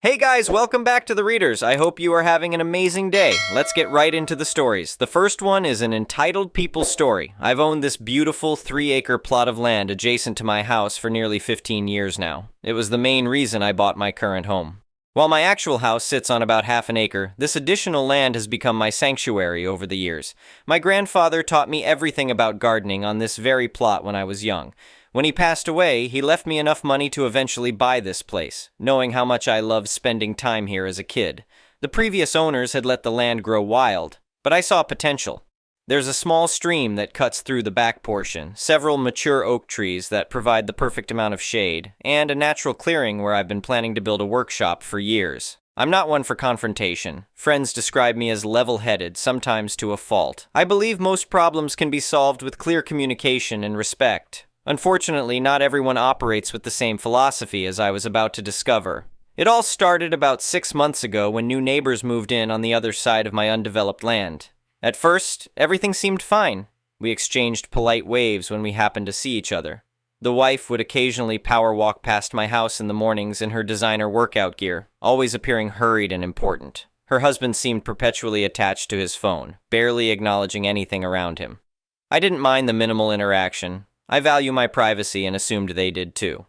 Hey guys, welcome back to the Readers. I hope you are having an amazing day. Let's get right into the stories. The first one is an entitled people story. I've owned this beautiful 3-acre plot of land adjacent to my house for nearly 15 years now. It was the main reason I bought my current home. While my actual house sits on about half an acre, this additional land has become my sanctuary over the years. My grandfather taught me everything about gardening on this very plot when I was young. When he passed away, he left me enough money to eventually buy this place, knowing how much I loved spending time here as a kid. The previous owners had let the land grow wild, but I saw potential. There's a small stream that cuts through the back portion, several mature oak trees that provide the perfect amount of shade, and a natural clearing where I've been planning to build a workshop for years. I'm not one for confrontation. Friends describe me as level-headed, sometimes to a fault. I believe most problems can be solved with clear communication and respect. Unfortunately, not everyone operates with the same philosophy, as I was about to discover. It all started about 6 months ago when new neighbors moved in on the other side of my undeveloped land. At first, everything seemed fine. We exchanged polite waves when we happened to see each other. The wife would occasionally power walk past my house in the mornings in her designer workout gear, always appearing hurried and important. Her husband seemed perpetually attached to his phone, barely acknowledging anything around him. I didn't mind the minimal interaction. I value my privacy and assumed they did too.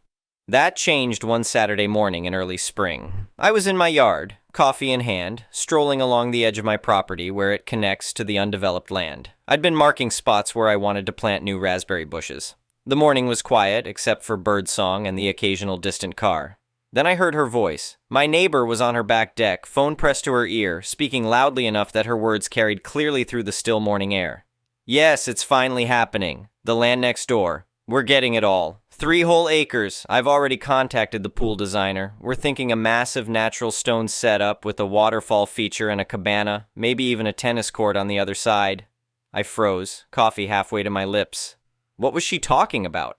That changed one Saturday morning in early spring. I was in my yard, coffee in hand, strolling along the edge of my property where it connects to the undeveloped land. I'd been marking spots where I wanted to plant new raspberry bushes. The morning was quiet, except for birdsong and the occasional distant car. Then I heard her voice. My neighbor was on her back deck, phone pressed to her ear, speaking loudly enough that her words carried clearly through the still morning air. Yes, it's finally happening. The land next door. We're getting it all. 3 whole acres. I've already contacted the pool designer. We're thinking a massive natural stone setup with a waterfall feature and a cabana, maybe even a tennis court on the other side. I froze, coffee halfway to my lips. What was she talking about?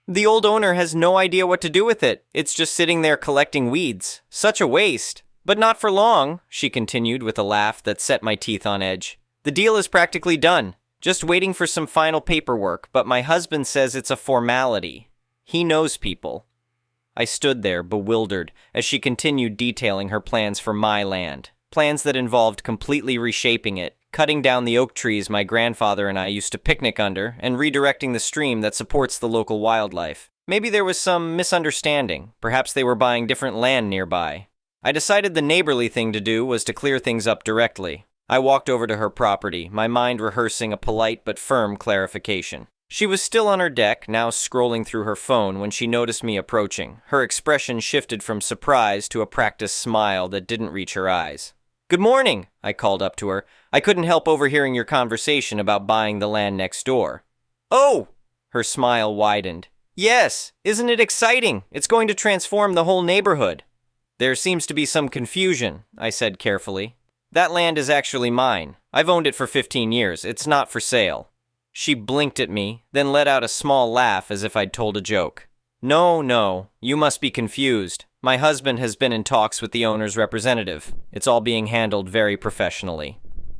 The old owner has no idea what to do with it. It's just sitting there collecting weeds. Such a waste. But not for long, she continued with a laugh that set my teeth on edge. The deal is practically done. Just waiting for some final paperwork, but my husband says it's a formality. He knows people. I stood there, bewildered, as she continued detailing her plans for my land. Plans that involved completely reshaping it, cutting down the oak trees my grandfather and I used to picnic under, and redirecting the stream that supports the local wildlife. Maybe there was some misunderstanding. Perhaps they were buying different land nearby. I decided the neighborly thing to do was to clear things up directly. I walked over to her property, my mind rehearsing a polite but firm clarification. She was still on her deck, now scrolling through her phone when she noticed me approaching. Her expression shifted from surprise to a practiced smile that didn't reach her eyes. "Good morning," I called up to her. "I couldn't help overhearing your conversation about buying the land next door." "Oh!" Her smile widened. "Yes, isn't it exciting? It's going to transform the whole neighborhood." "There seems to be some confusion," I said carefully. "That land is actually mine. I've owned it for 15 years. It's not for sale." She blinked at me, then let out a small laugh as if I'd told a joke. No, you must be confused. My husband has been in talks with the owner's representative. It's all being handled very professionally."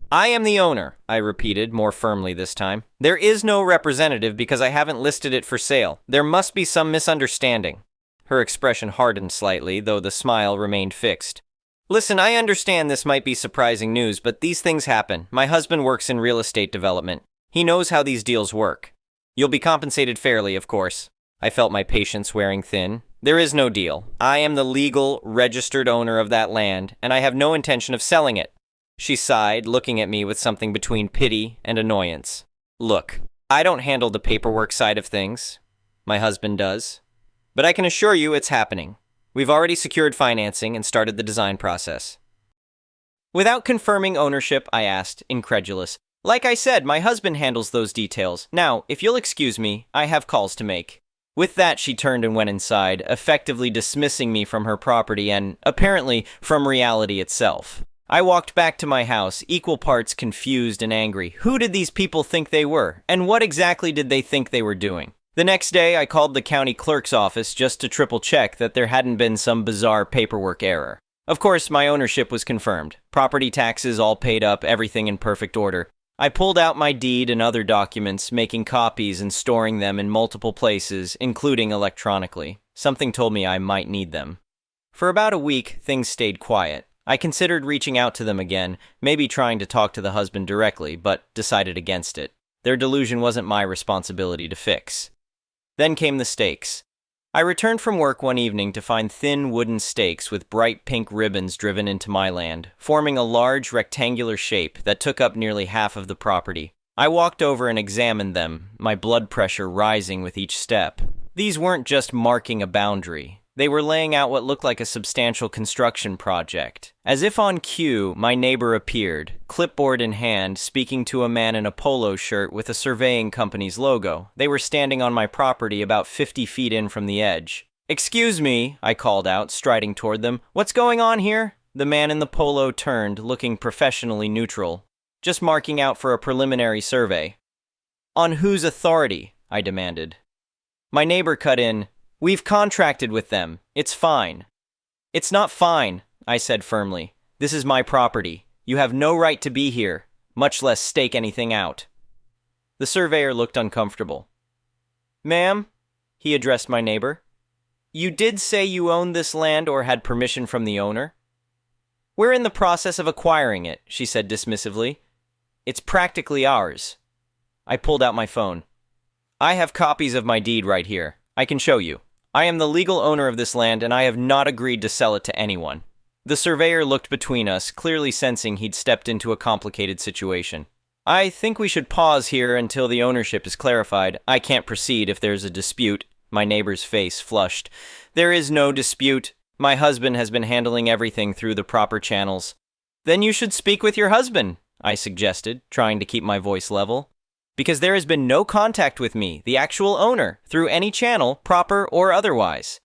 "I am the owner," I repeated, more firmly this time. "There is no representative because I haven't listed it for sale. There must be some misunderstanding." Her expression hardened slightly, though the smile remained fixed. "Listen, I understand this might be surprising news, but these things happen. My husband works in real estate development. He knows how these deals work. You'll be compensated fairly, of course." I felt my patience wearing thin. "There is no deal. I am the legal, registered owner of that land, and I have no intention of selling it." She sighed, looking at me with something between pity and annoyance. "Look, I don't handle the paperwork side of things. My husband does. But I can assure you it's happening. We've already secured financing and started the design process." Without confirming ownership, I asked, incredulous. "Like I said, my husband handles those details. Now, if you'll excuse me, I have calls to make." With that, she turned and went inside, effectively dismissing me from her property and, apparently, from reality itself. I walked back to my house, equal parts confused and angry. Who did these people think they were? And what exactly did they think they were doing? The next day, I called the county clerk's office just to triple check that there hadn't been some bizarre paperwork error. Of course, my ownership was confirmed. Property taxes all paid up, everything in perfect order. I pulled out my deed and other documents, making copies and storing them in multiple places, including electronically. Something told me I might need them. For about a week, things stayed quiet. I considered reaching out to them again, maybe trying to talk to the husband directly, but decided against it. Their delusion wasn't my responsibility to fix. Then came the stakes. I returned from work one evening to find thin wooden stakes with bright pink ribbons driven into my land, forming a large rectangular shape that took up nearly half of the property. I walked over and examined them, my blood pressure rising with each step. These weren't just marking a boundary. They were laying out what looked like a substantial construction project. As if on cue, my neighbor appeared, clipboard in hand, speaking to a man in a polo shirt with a surveying company's logo. They were standing on my property about 50 feet in from the edge. "Excuse me," I called out, striding toward them. "What's going on here?" The man in the polo turned, looking professionally neutral. "Just marking out for a preliminary survey." "On whose authority?" I demanded. My neighbor cut in. "We've contracted with them. It's fine." "It's not fine," I said firmly. "This is my property. You have no right to be here, much less stake anything out." The surveyor looked uncomfortable. "Ma'am," he addressed my neighbor, "you did say you owned this land or had permission from the owner?" "We're in the process of acquiring it," she said dismissively. "It's practically ours." I pulled out my phone. "I have copies of my deed right here. I can show you. I am the legal owner of this land, and I have not agreed to sell it to anyone." The surveyor looked between us, clearly sensing he'd stepped into a complicated situation. "I think we should pause here until the ownership is clarified. I can't proceed if there's a dispute." My neighbor's face flushed. "There is no dispute. My husband has been handling everything through the proper channels." "Then you should speak with your husband," I suggested, trying to keep my voice level. "Because there has been no contact with me, the actual owner, through any channel, proper or otherwise."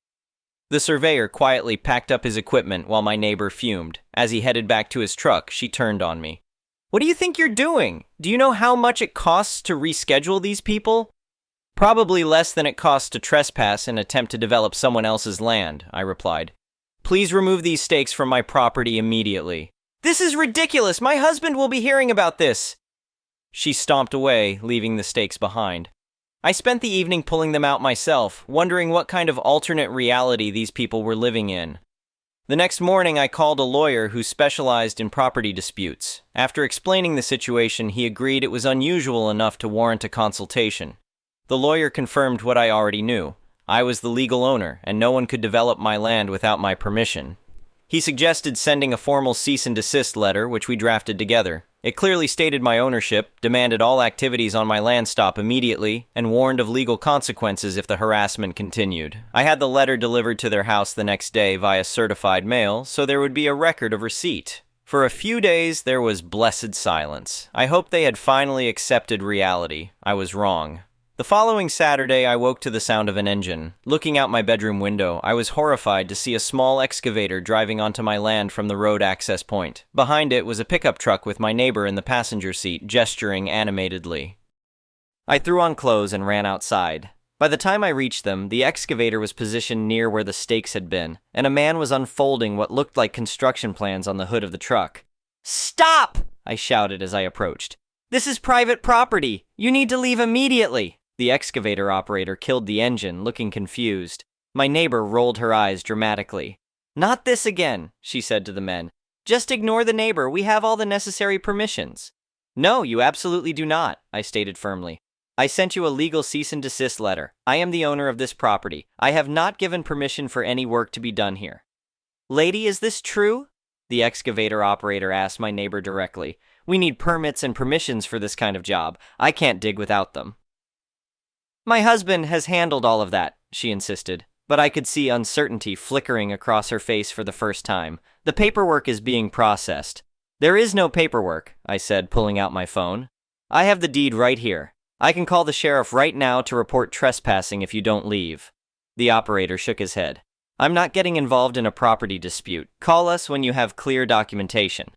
The surveyor quietly packed up his equipment while my neighbor fumed. As he headed back to his truck, she turned on me. "What do you think you're doing? Do you know how much it costs to reschedule these people?" "Probably less than it costs to trespass and attempt to develop someone else's land," I replied. "Please remove these stakes from my property immediately." "This is ridiculous! My husband will be hearing about this!" She stomped away, leaving the stakes behind. I spent the evening pulling them out myself, wondering what kind of alternate reality these people were living in. The next morning, I called a lawyer who specialized in property disputes. After explaining the situation, he agreed it was unusual enough to warrant a consultation. The lawyer confirmed what I already knew. I was the legal owner, and no one could develop my land without my permission. He suggested sending a formal cease and desist letter, which we drafted together. It clearly stated my ownership, demanded all activities on my land stop immediately, and warned of legal consequences if the harassment continued. I had the letter delivered to their house the next day via certified mail, so there would be a record of receipt. For a few days, there was blessed silence. I hoped they had finally accepted reality. I was wrong. The following Saturday, I woke to the sound of an engine. Looking out my bedroom window, I was horrified to see a small excavator driving onto my land from the road access point. Behind it was a pickup truck with my neighbor in the passenger seat, gesturing animatedly. I threw on clothes and ran outside. By the time I reached them, the excavator was positioned near where the stakes had been, and a man was unfolding what looked like construction plans on the hood of the truck. "Stop!" I shouted as I approached. "This is private property. You need to leave immediately." The excavator operator killed the engine, looking confused. My neighbor rolled her eyes dramatically. "Not this again," she said to the men. "Just ignore the neighbor. We have all the necessary permissions." "No, you absolutely do not," I stated firmly. "I sent you a legal cease and desist letter. I am the owner of this property. I have not given permission for any work to be done here." "Lady, is this true?" The excavator operator asked my neighbor directly. "We need permits and permissions for this kind of job. I can't dig without them." "My husband has handled all of that," she insisted, but I could see uncertainty flickering across her face for the first time. "The paperwork is being processed." "There is no paperwork," I said, pulling out my phone. "I have the deed right here. I can call the sheriff right now to report trespassing if you don't leave." The operator shook his head. "I'm not getting involved in a property dispute. Call us when you have clear documentation."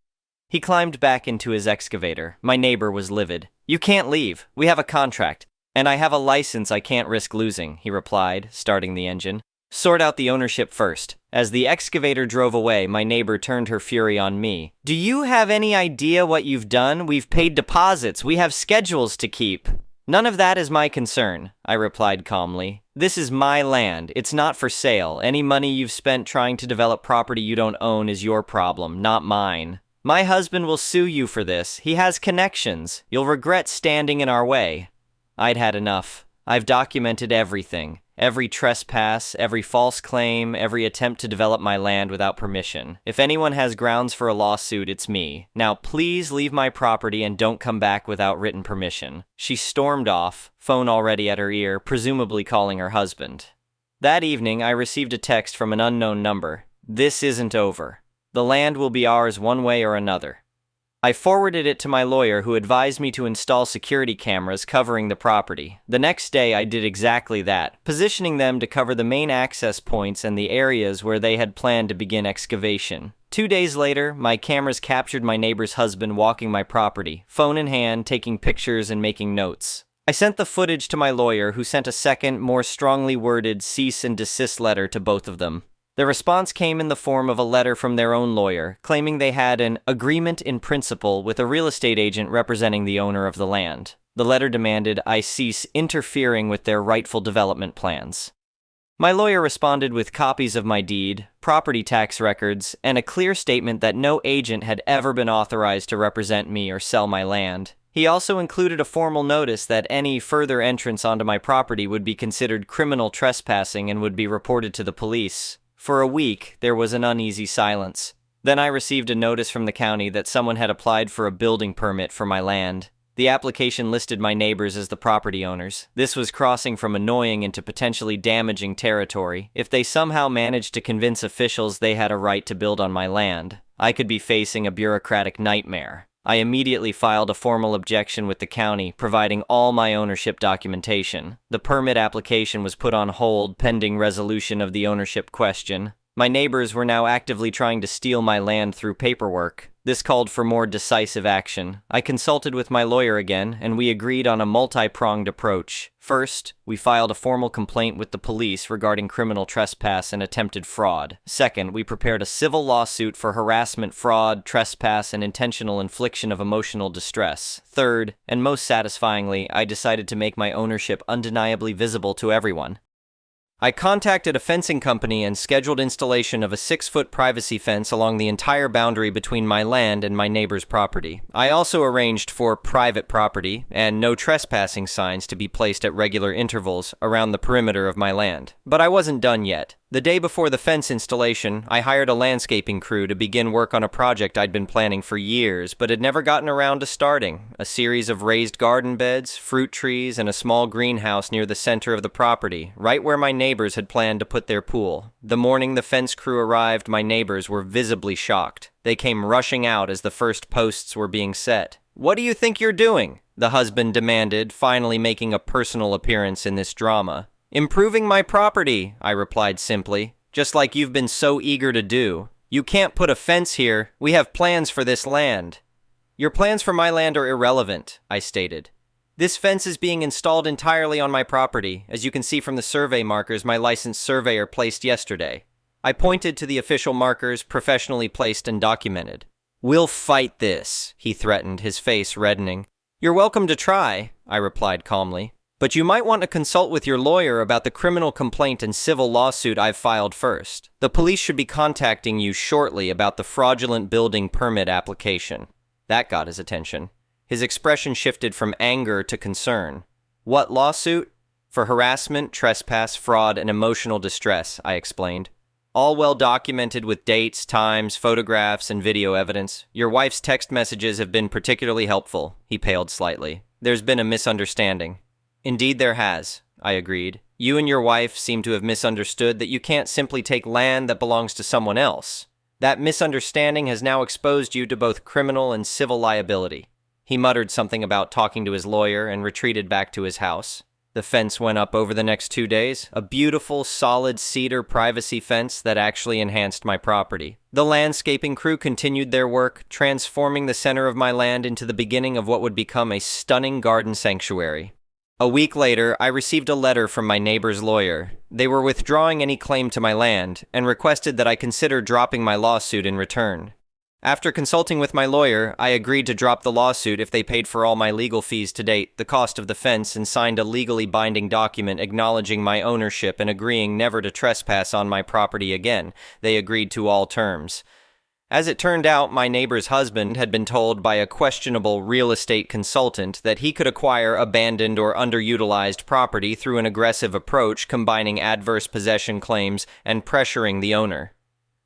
He climbed back into his excavator. My neighbor was livid. "You can't leave. We have a contract. And I have a license I can't risk losing," he replied, starting the engine. "Sort out the ownership first." As the excavator drove away, my neighbor turned her fury on me. "Do you have any idea what you've done? We've paid deposits. We have schedules to keep." "None of that is my concern," I replied calmly. "This is my land. It's not for sale. Any money you've spent trying to develop property you don't own is your problem, not mine. My husband will sue you for this. He has connections. You'll regret standing in our way." I'd had enough. I've documented everything. Every trespass, every false claim, every attempt to develop my land without permission. If anyone has grounds for a lawsuit, it's me. Now please leave my property and don't come back without written permission. She stormed off, phone already at her ear, presumably calling her husband. That evening, I received a text from an unknown number. "This isn't over. The land will be ours one way or another." I forwarded it to my lawyer, who advised me to install security cameras covering the property. The next day, I did exactly that, positioning them to cover the main access points and the areas where they had planned to begin excavation. 2 days later, my cameras captured my neighbor's husband walking my property, phone in hand, taking pictures and making notes. I sent the footage to my lawyer, who sent a second, more strongly worded cease and desist letter to both of them. The response came in the form of a letter from their own lawyer, claiming they had an agreement in principle with a real estate agent representing the owner of the land. The letter demanded I cease interfering with their rightful development plans. My lawyer responded with copies of my deed, property tax records, and a clear statement that no agent had ever been authorized to represent me or sell my land. He also included a formal notice that any further entrance onto my property would be considered criminal trespassing and would be reported to the police. For a week, there was an uneasy silence. Then I received a notice from the county that someone had applied for a building permit for my land. The application listed my neighbors as the property owners. This was crossing from annoying into potentially damaging territory. If they somehow managed to convince officials they had a right to build on my land, I could be facing a bureaucratic nightmare. I immediately filed a formal objection with the county, providing all my ownership documentation. The permit application was put on hold pending resolution of the ownership question. My neighbors were now actively trying to steal my land through paperwork. This called for more decisive action. I consulted with my lawyer again, and we agreed on a multi-pronged approach. First, we filed a formal complaint with the police regarding criminal trespass and attempted fraud. Second, we prepared a civil lawsuit for harassment, fraud, trespass, and intentional infliction of emotional distress. Third, and most satisfyingly, I decided to make my ownership undeniably visible to everyone. I contacted a fencing company and scheduled installation of a 6-foot privacy fence along the entire boundary between my land and my neighbor's property. I also arranged for private property and no trespassing signs to be placed at regular intervals around the perimeter of my land. But I wasn't done yet. The day before the fence installation, I hired a landscaping crew to begin work on a project I'd been planning for years, but had never gotten around to starting. A series of raised garden beds, fruit trees, and a small greenhouse near the center of the property, right where my neighbors had planned to put their pool. The morning the fence crew arrived, my neighbors were visibly shocked. They came rushing out as the first posts were being set. "What do you think you're doing?" the husband demanded, finally making a personal appearance in this drama. "Improving my property," I replied simply, "just like you've been so eager to do. You can't put a fence here. We have plans for this land." "Your plans for my land are irrelevant," I stated. "This fence is being installed entirely on my property, as you can see from the survey markers my licensed surveyor placed yesterday." I pointed to the official markers, professionally placed and documented. "We'll fight this," he threatened, his face reddening. "You're welcome to try," I replied calmly. "But you might want to consult with your lawyer about the criminal complaint and civil lawsuit I've filed first. The police should be contacting you shortly about the fraudulent building permit application." That got his attention. His expression shifted from anger to concern. "What lawsuit?" "For harassment, trespass, fraud, and emotional distress," I explained. "All well documented with dates, times, photographs, and video evidence. Your wife's text messages have been particularly helpful." He paled slightly. "There's been a misunderstanding." "Indeed there has," I agreed. "You and your wife seem to have misunderstood that you can't simply take land that belongs to someone else. That misunderstanding has now exposed you to both criminal and civil liability." He muttered something about talking to his lawyer and retreated back to his house. The fence went up over the next 2 days, a beautiful, solid cedar privacy fence that actually enhanced my property. The landscaping crew continued their work, transforming the center of my land into the beginning of what would become a stunning garden sanctuary. A week later, I received a letter from my neighbor's lawyer. They were withdrawing any claim to my land and requested that I consider dropping my lawsuit in return. After consulting with my lawyer, I agreed to drop the lawsuit if they paid for all my legal fees to date, the cost of the fence, and signed a legally binding document acknowledging my ownership and agreeing never to trespass on my property again. They agreed to all terms. As it turned out, my neighbor's husband had been told by a questionable real estate consultant that he could acquire abandoned or underutilized property through an aggressive approach combining adverse possession claims and pressuring the owner.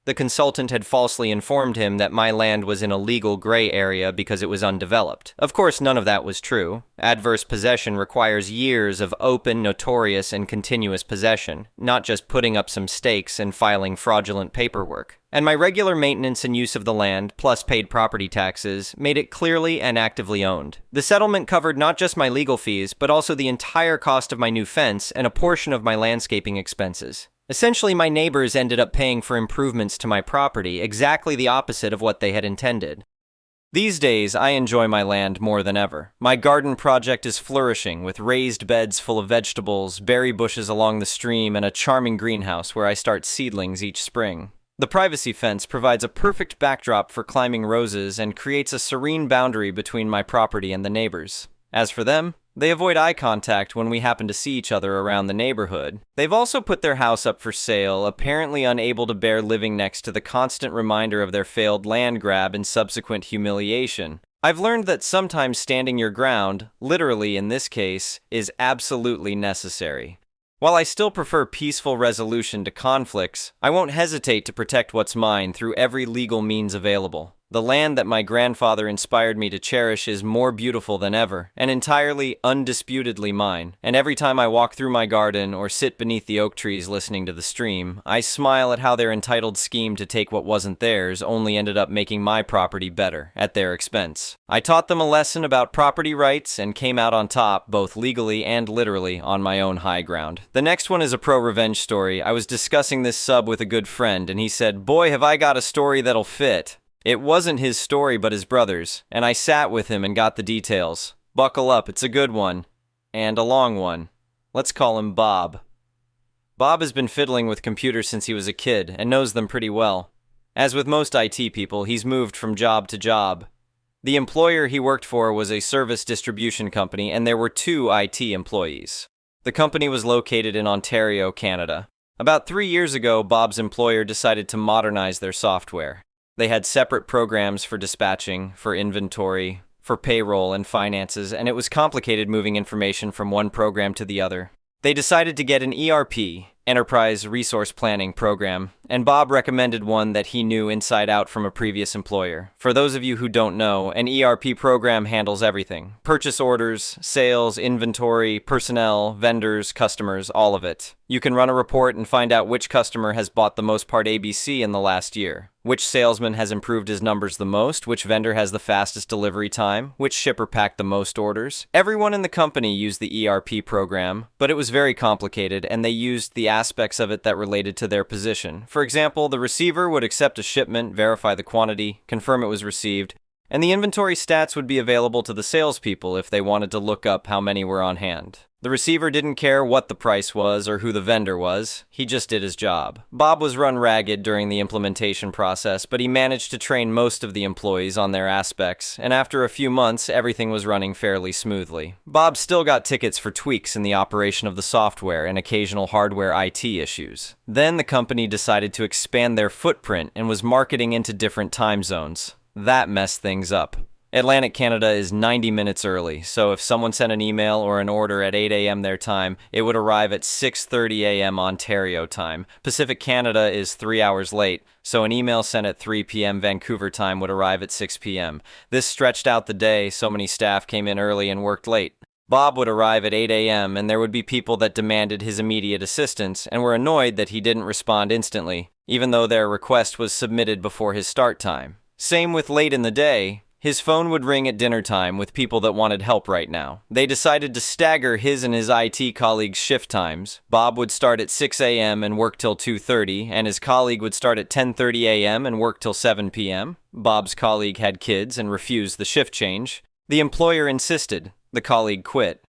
The consultant had falsely informed him that my land was in a legal gray area because it was undeveloped. Of course, none of that was true. Adverse possession requires years of open, notorious, and continuous possession, not just putting up some stakes and filing fraudulent paperwork. And my regular maintenance and use of the land, plus paid property taxes, made it clearly and actively owned. The settlement covered not just my legal fees, but also the entire cost of my new fence and a portion of my landscaping expenses. Essentially, my neighbors ended up paying for improvements to my property, exactly the opposite of what they had intended. These days, I enjoy my land more than ever. My garden project is flourishing, with raised beds full of vegetables, berry bushes along the stream, and a charming greenhouse where I start seedlings each spring. The privacy fence provides a perfect backdrop for climbing roses and creates a serene boundary between my property and the neighbors. As for them, they avoid eye contact when we happen to see each other around the neighborhood. They've also put their house up for sale, apparently unable to bear living next to the constant reminder of their failed land grab and subsequent humiliation. I've learned that sometimes standing your ground, literally in this case, is absolutely necessary. While I still prefer peaceful resolution to conflicts, I won't hesitate to protect what's mine through every legal means available. The land that my grandfather inspired me to cherish is more beautiful than ever, and entirely, undisputedly mine. And every time I walk through my garden or sit beneath the oak trees listening to the stream, I smile at how their entitled scheme to take what wasn't theirs only ended up making my property better, at their expense. I taught them a lesson about property rights and came out on top, both legally and literally, on my own high ground. The next one is a pro-revenge story. I was discussing this sub with a good friend, and he said, "Boy, have I got a story that'll fit." It wasn't his story but his brother's, and I sat with him and got the details. Buckle up, it's a good one. And a long one. Let's call him Bob. Bob has been fiddling with computers since he was a kid, and knows them pretty well. As with most IT people, he's moved from job to job. The employer he worked for was a service distribution company, and there were 2 IT employees. The company was located in Ontario, Canada. About 3 years ago, Bob's employer decided to modernize their software. They had separate programs for dispatching, for inventory, for payroll and finances, and it was complicated moving information from one program to the other. They decided to get an ERP, Enterprise Resource Planning program, and Bob recommended one that he knew inside out from a previous employer. For those of you who don't know, an ERP program handles everything. Purchase orders, sales, inventory, personnel, vendors, customers, all of it. You can run a report and find out which customer has bought the most part ABC in the last year, which salesman has improved his numbers the most, which vendor has the fastest delivery time, which shipper packed the most orders. Everyone in the company used the ERP program, but it was very complicated, and they used the aspects of it that related to their position. For example, the receiver would accept a shipment, verify the quantity, confirm it was received, and the inventory stats would be available to the salespeople if they wanted to look up how many were on hand. The receiver didn't care what the price was or who the vendor was, he just did his job. Bob was run ragged during the implementation process, but he managed to train most of the employees on their aspects, and after a few months, everything was running fairly smoothly. Bob still got tickets for tweaks in the operation of the software and occasional hardware IT issues. Then the company decided to expand their footprint and was marketing into different time zones. That messed things up. Atlantic Canada is 90 minutes early, so if someone sent an email or an order at 8 a.m. their time, it would arrive at 6:30 a.m. Ontario time. Pacific Canada is 3 hours late, so an email sent at 3 p.m. Vancouver time would arrive at 6 p.m. This stretched out the day, so many staff came in early and worked late. Bob would arrive at 8 a.m., and there would be people that demanded his immediate assistance and were annoyed that he didn't respond instantly, even though their request was submitted before his start time. Same with late in the day. His phone would ring at dinner time with people that wanted help right now. They decided to stagger his and his IT colleagues' shift times. Bob would start at 6 a.m. and work till 2:30, and his colleague would start at 10:30 a.m. and work till 7 p.m. Bob's colleague had kids and refused the shift change. The employer insisted. The colleague quit.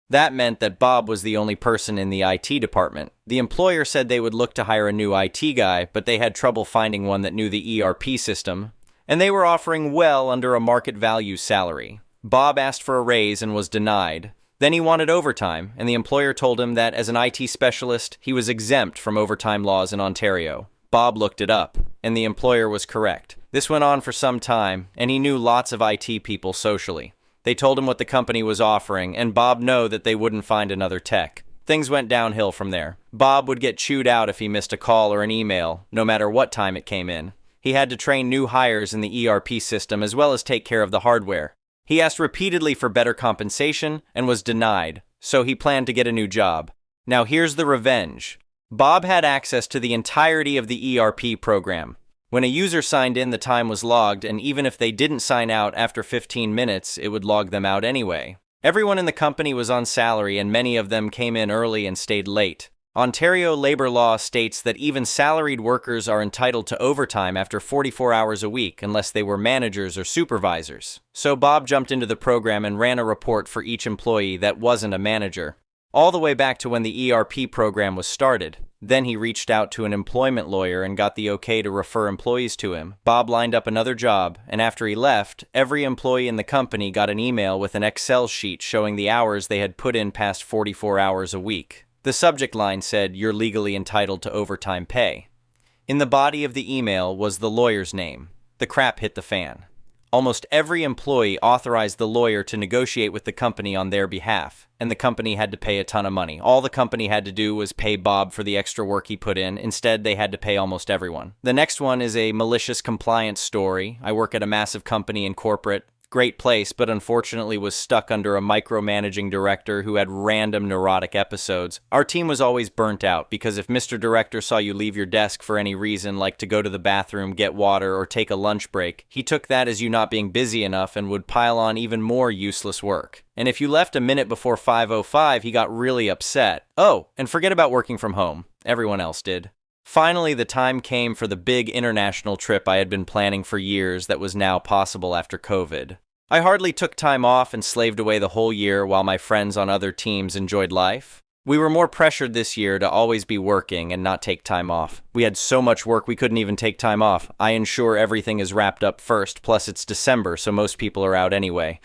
That meant that Bob was the only person in the IT department. The employer said they would look to hire a new IT guy, but they had trouble finding one that knew the ERP system. and they were offering well under a market value salary. Bob asked for a raise and was denied. Then he wanted overtime, and the employer told him that as an IT specialist, he was exempt from overtime laws in Ontario. Bob looked it up, and the employer was correct. This went on for some time, and he knew lots of IT people socially. They told him what the company was offering, and Bob knew that they wouldn't find another tech. Things went downhill from there. Bob would get chewed out if he missed a call or an email, no matter what time it came in. He had to train new hires in the ERP system as well as take care of the hardware. He asked repeatedly for better compensation and was denied, so he planned to get a new job. Now here's the revenge. Bob had access to the entirety of the ERP program. When a user signed in, the time was logged, and even if they didn't sign out after 15 minutes, it would log them out anyway. Everyone in the company was on salary, and many of them came in early and stayed late. Ontario labor law states that even salaried workers are entitled to overtime after 44 hours a week unless they were managers or supervisors. So Bob jumped into the program and ran a report for each employee that wasn't a manager, all the way back to when the ERP program was started. Then he reached out to an employment lawyer and got the okay to refer employees to him. Bob lined up another job, and after he left, every employee in the company got an email with an Excel sheet showing the hours they had put in past 44 hours a week. The subject line said, "You're legally entitled to overtime pay." In the body of the email was the lawyer's name. The crap hit the fan. Almost every employee authorized the lawyer to negotiate with the company on their behalf, and the company had to pay a ton of money. All the company had to do was pay Bob for the extra work he put in. Instead, they had to pay almost everyone. The next one is a malicious compliance story. I work at a massive company in corporate. Great place, but unfortunately was stuck under a micromanaging director who had random neurotic episodes. Our team was always burnt out because if Mr. Director saw you leave your desk for any reason, like to go to the bathroom, get water, or take a lunch break, he took that as you not being busy enough and would pile on even more useless work. And if you left a minute before 5:05, he got really upset. Oh, and forget about working from home. Everyone else did. Finally, the time came for the big international trip I had been planning for years that was now possible after COVID. I hardly took time off and slaved away the whole year while my friends on other teams enjoyed life. We were more pressured this year to always be working and not take time off. We had so much work we couldn't even take time off. I ensure everything is wrapped up first, plus it's December, so most people are out anyway.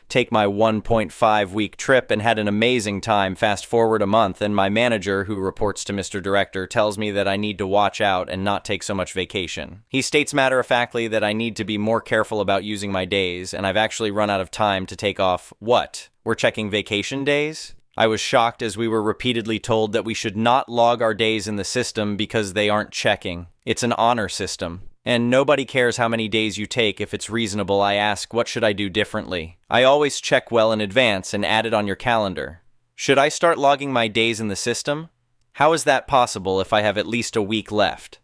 Take my 1.5-week trip and had an amazing time. Fast forward a month, and my manager, who reports to Mr. Director, tells me that I need to watch out and not take so much vacation. He states matter-of-factly that I need to be more careful about using my days, and I've actually run out of time to take off. What? We're checking vacation days? I was shocked as we were repeatedly told that we should not log our days in the system because they aren't checking. It's an honor system. And nobody cares how many days you take if it's reasonable. I ask, what should I do differently? I always check well in advance and add it on your calendar. Should I start logging my days in the system? How is that possible if I have at least a week left?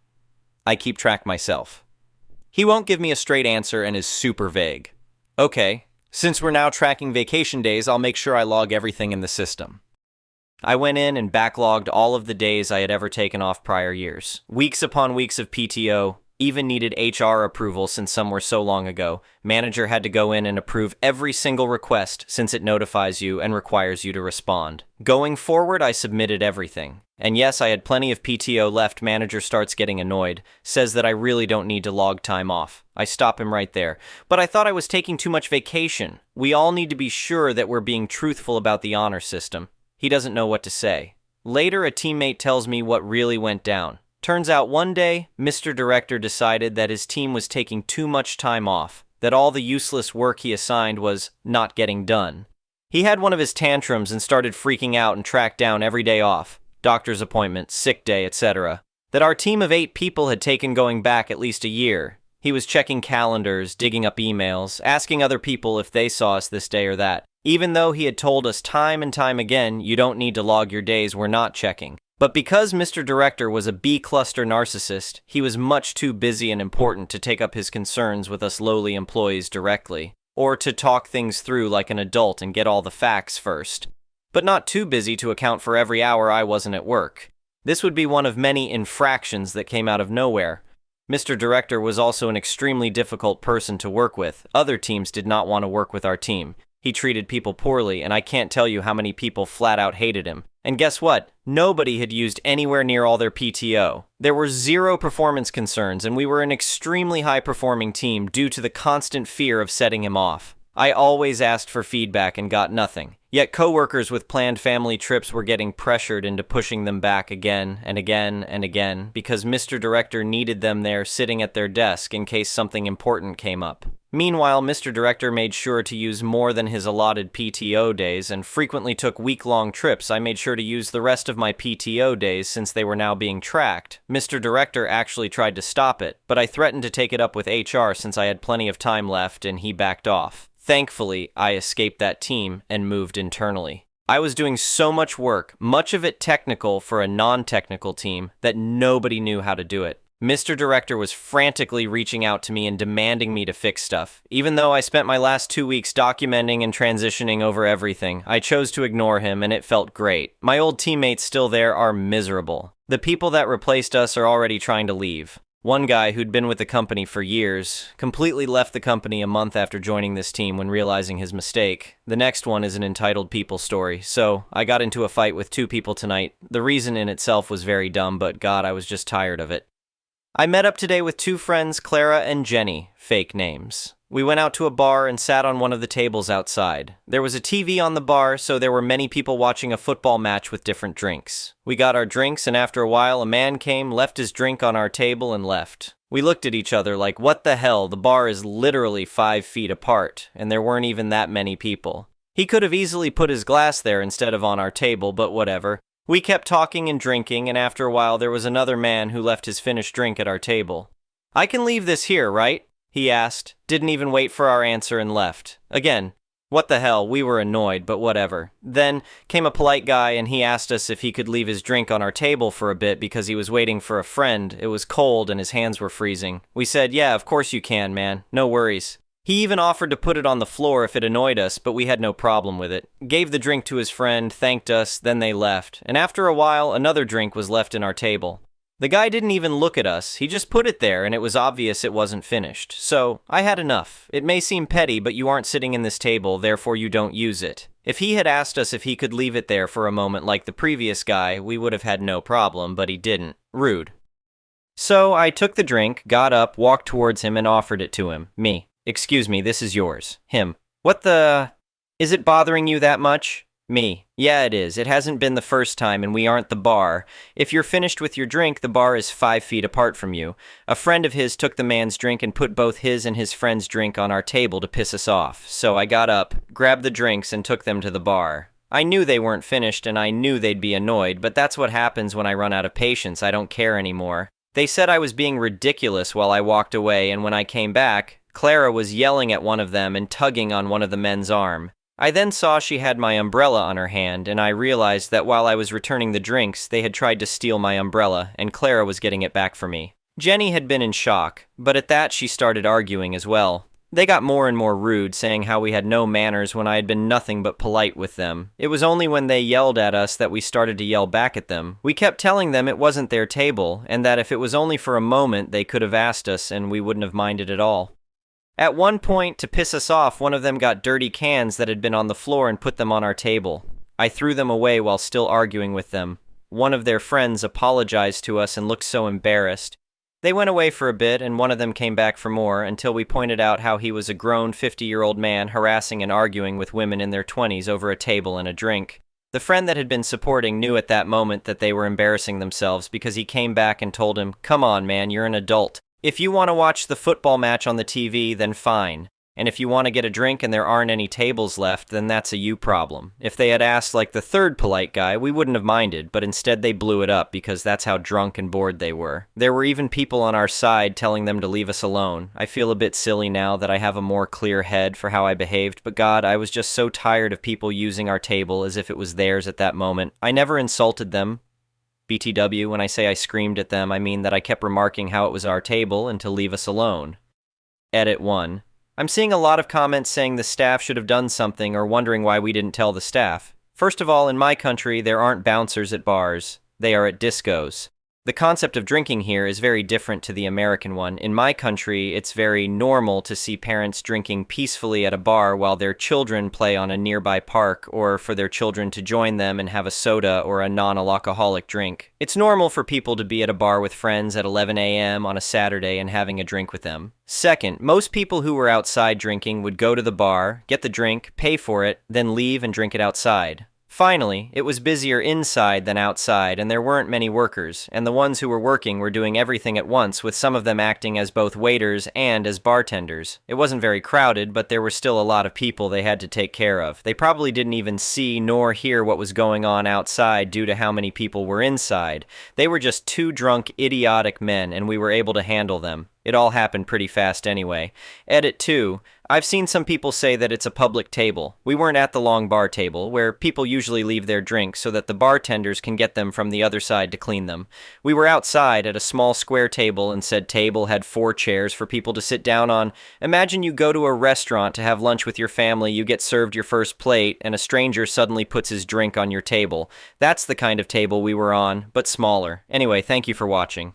I keep track myself. He won't give me a straight answer and is super vague. Okay, since we're now tracking vacation days, I'll make sure I log everything in the system. I went in and backlogged all of the days I had ever taken off prior years. Weeks upon weeks of PTO. Even needed HR approval since some were so long ago. Manager had to go in and approve every single request since it notifies you and requires you to respond. Going forward, I submitted everything. And yes, I had plenty of PTO left. Manager starts getting annoyed, says that I really don't need to log time off. I stop him right there. But I thought I was taking too much vacation. We all need to be sure that we're being truthful about the honor system. He doesn't know what to say. Later, a teammate tells me what really went down. Turns out one day, Mr. Director decided that his team was taking too much time off, that all the useless work he assigned was not getting done. He had one of his tantrums and started freaking out and tracked down every day off, doctor's appointment, sick day, etc. That our team of 8 people had taken going back at least a year. He was checking calendars, digging up emails, asking other people if they saw us this day or that. Even though he had told us time and time again, you don't need to log your days, we're not checking. But because Mr. Director was a B-cluster narcissist, he was much too busy and important to take up his concerns with us lowly employees directly, or to talk things through like an adult and get all the facts first. But not too busy to account for every hour I wasn't at work. This would be one of many infractions that came out of nowhere. Mr. Director was also an extremely difficult person to work with. Other teams did not want to work with our team. He treated people poorly, and I can't tell you how many people flat out hated him. And guess what? Nobody had used anywhere near all their PTO. There were zero performance concerns, and we were an extremely high-performing team due to the constant fear of setting him off. I always asked for feedback and got nothing. Yet coworkers with planned family trips were getting pressured into pushing them back again and again and again because Mr. Director needed them there sitting at their desk in case something important came up. Meanwhile, Mr. Director made sure to use more than his allotted PTO days and frequently took week-long trips. I made sure to use the rest of my PTO days since they were now being tracked. Mr. Director actually tried to stop it, but I threatened to take it up with HR since I had plenty of time left and he backed off. Thankfully, I escaped that team and moved internally. I was doing so much work, much of it technical for a non-technical team, that nobody knew how to do it. Mr. Director was frantically reaching out to me and demanding me to fix stuff. Even though I spent my last 2 weeks documenting and transitioning over everything, I chose to ignore him and it felt great. My old teammates still there are miserable. The people that replaced us are already trying to leave. One guy who'd been with the company for years completely left the company a month after joining this team when realizing his mistake. The next one is an entitled people story, so I got into a fight with 2 people tonight. The reason in itself was very dumb, but God, I was just tired of it. I met up today with 2 friends, Clara and Jenny, fake names. We went out to a bar and sat on one of the tables outside. There was a TV on the bar, so there were many people watching a football match with different drinks. We got our drinks, and after a while, a man came, left his drink on our table, and left. We looked at each other like, what the hell? The bar is literally 5 feet apart, and there weren't even that many people. He could have easily put his glass there instead of on our table, but whatever. We kept talking and drinking, and after a while, there was another man who left his finished drink at our table. I can leave this here, right? He asked, didn't even wait for our answer and left. Again, what the hell, we were annoyed, but whatever. Then came a polite guy and he asked us if he could leave his drink on our table for a bit because he was waiting for a friend. It was cold and his hands were freezing. We said, yeah, of course you can, man. No worries. He even offered to put it on the floor if it annoyed us, but we had no problem with it. Gave the drink to his friend, thanked us, then they left. And after a while, another drink was left in our table. The guy didn't even look at us, he just put it there and it was obvious it wasn't finished. So, I had enough. It may seem petty, but you aren't sitting in this table, therefore you don't use it. If he had asked us if he could leave it there for a moment like the previous guy, we would have had no problem, but he didn't. Rude. So, I took the drink, got up, walked towards him and offered it to him. Me. Excuse me, this is yours. Him. What the... Is it bothering you that much? Me. Yeah, it is. It hasn't been the first time, and we aren't the bar. If you're finished with your drink, the bar is 5 feet apart from you. A friend of his took the man's drink and put both his and his friend's drink on our table to piss us off. So I got up, grabbed the drinks, and took them to the bar. I knew they weren't finished, and I knew they'd be annoyed, but that's what happens when I run out of patience. I don't care anymore. They said I was being ridiculous while I walked away, and when I came back, Clara was yelling at one of them and tugging on one of the men's arm. I then saw she had my umbrella on her hand, and I realized that while I was returning the drinks, they had tried to steal my umbrella, and Clara was getting it back for me. Jenny had been in shock, but at that she started arguing as well. They got more and more rude, saying how we had no manners when I had been nothing but polite with them. It was only when they yelled at us that we started to yell back at them. We kept telling them it wasn't their table, and that if it was only for a moment, they could have asked us and we wouldn't have minded at all. At one point, to piss us off, one of them got dirty cans that had been on the floor and put them on our table. I threw them away while still arguing with them. One of their friends apologized to us and looked so embarrassed. They went away for a bit, and one of them came back for more, until we pointed out how he was a grown 50-year-old man harassing and arguing with women in their 20s over a table and a drink. The friend that had been supporting knew at that moment that they were embarrassing themselves because he came back and told him, "Come on, man, you're an adult. If you want to watch the football match on the TV, then fine. And if you want to get a drink and there aren't any tables left, then that's a you problem." If they had asked like the third polite guy, we wouldn't have minded, but instead they blew it up because that's how drunk and bored they were. There were even people on our side telling them to leave us alone. I feel a bit silly now that I have a more clear head for how I behaved, but God, I was just so tired of people using our table as if it was theirs at that moment. I never insulted them. BTW, when I say I screamed at them, I mean that I kept remarking how it was our table and to leave us alone. Edit 1. I'm seeing a lot of comments saying the staff should have done something or wondering why we didn't tell the staff. First of all, in my country, there aren't bouncers at bars. They are at discos. The concept of drinking here is very different to the American one. In my country, it's very normal to see parents drinking peacefully at a bar while their children play on a nearby park, or for their children to join them and have a soda or a non-alcoholic drink. It's normal for people to be at a bar with friends at 11 a.m. on a Saturday and having a drink with them. Second, most people who were outside drinking would go to the bar, get the drink, pay for it, then leave and drink it outside. Finally, it was busier inside than outside, and there weren't many workers, and the ones who were working were doing everything at once, with some of them acting as both waiters and as bartenders. It wasn't very crowded, but there were still a lot of people they had to take care of. They probably didn't even see nor hear what was going on outside due to how many people were inside. They were just two drunk, idiotic men, and we were able to handle them. It all happened pretty fast anyway. Edit 2. I've seen some people say that it's a public table. We weren't at the long bar table, where people usually leave their drinks so that the bartenders can get them from the other side to clean them. We were outside at a small square table, and said table had 4 chairs for people to sit down on. Imagine you go to a restaurant to have lunch with your family, you get served your first plate, and a stranger suddenly puts his drink on your table. That's the kind of table we were on, but smaller. Anyway, thank you for watching.